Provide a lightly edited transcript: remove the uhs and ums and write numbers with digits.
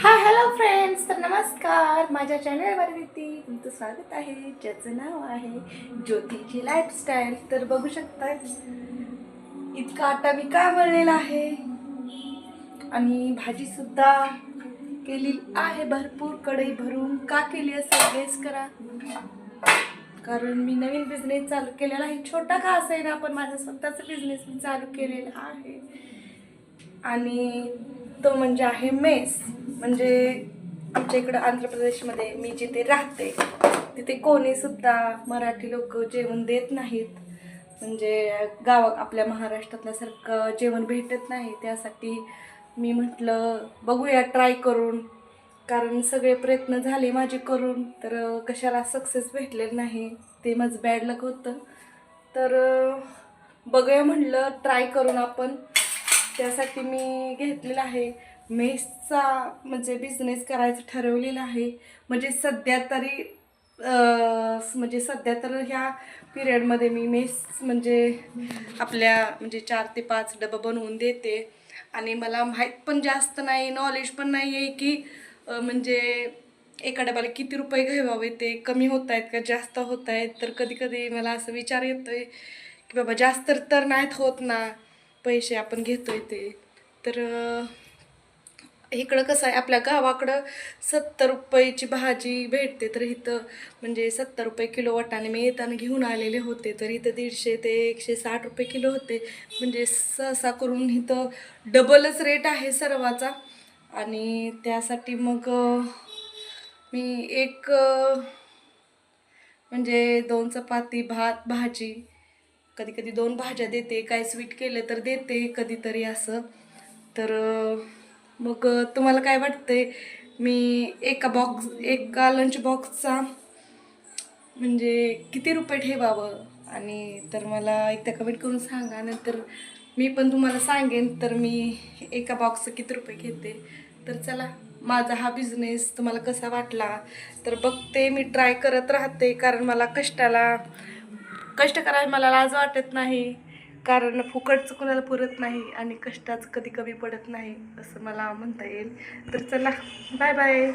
Hi hello friends, तर नमस्कार. माझ्या चॅनलवरती तुमचं स्वागत आहे, ज्याचं नाव आहे ज्योतीची लाईफस्टाईल. तर बघू शकता इतका आटा मी का मळलेला आहे आणि भाजी सुद्धा केली आहे भरपूर. कढई भरून का केली असेल गेस करा. कारण मी नवीन बिझनेस चालू केलेला आहे, छोटा का असेना पण माझा स्वतःचा बिझनेस मी चालू केलेला आहे. आणि तो म्हणजे आहे मेस. म्हणजे आमच्या इकडं आंध्र प्रदेशमध्ये मी जिथे राहते तिथे कोणी सुद्धा मराठी लोक जेवण देत नाहीत. म्हणजे आपल्या महाराष्ट्रातल्यासारखं जेवण भेटत नाही. त्यासाठी मी म्हटलं बघूया ट्राय करून. कारण सगळे प्रयत्न झाले माझे करून, तर कशाला सक्सेस भेटलेलं नाही. ते माझं बॅड लक होतं. तर बघूया म्हटलं ट्राय करून आपण. त्यासाठी मी घेतलेला आहे मेसचा म्हणजे बिझनेस करायचं ठरवलेलं आहे. म्हणजे सध्या तर ह्या पिरियडमध्ये मी मेस म्हणजे आपल्या म्हणजे 4 ते 5 डबं बनवून देते. आणि मला माहीत पण जास्त नाही, नॉलेज पण नाही आहे की म्हणजे एका डब्याला किती रुपये घ्यावे, ते कमी होत आहेत का जास्त होत आहेत. तर कधी कधी मला असं विचार येतोय की बाबा जास्त तर नाहीत होत ना पैसे आपण घेतोय ते. तर इकडं कसं आहे, आपल्या गावाकडं 70 रुपयाची भाजी भेटते, तर इथं म्हणजे 70 रुपये किलो वाटाणे मी येताना घेऊन आलेले होते. तर इथं 150 ते 160 रुपये किलो होते. म्हणजे सहसा करून इथं डबलच रेट आहे सर्वाचा. आणि त्यासाठी मग मी म्हणजे 2 चपाती, भात, भाजी, कधी कधी 2 भाज्या देते. काय स्वीट केलं तर देते कधीतरी असं. तर मग तुम्हाला काय वाटतंय, मी एका लंच बॉक्सचा म्हणजे किती रुपये ठेवावं? आणि तर मला एकदा कमेंट करून सांगा. नंतर मी पण तुम्हाला सांगेन तर मी एका बॉक्सचं किती रुपये घेते. तर चला, माझा हा बिझनेस तुम्हाला कसा वाटला तर बघते. मी ट्राय करत राहते, कारण मला कष्ट करायला मला लाज वाटत नाही. कारण फुकटचं कुणाला पुरत नाही आणि कष्टाचं कधी कमी पडत नाही असं मला म्हणता येईल. तर चला, बाय बाय.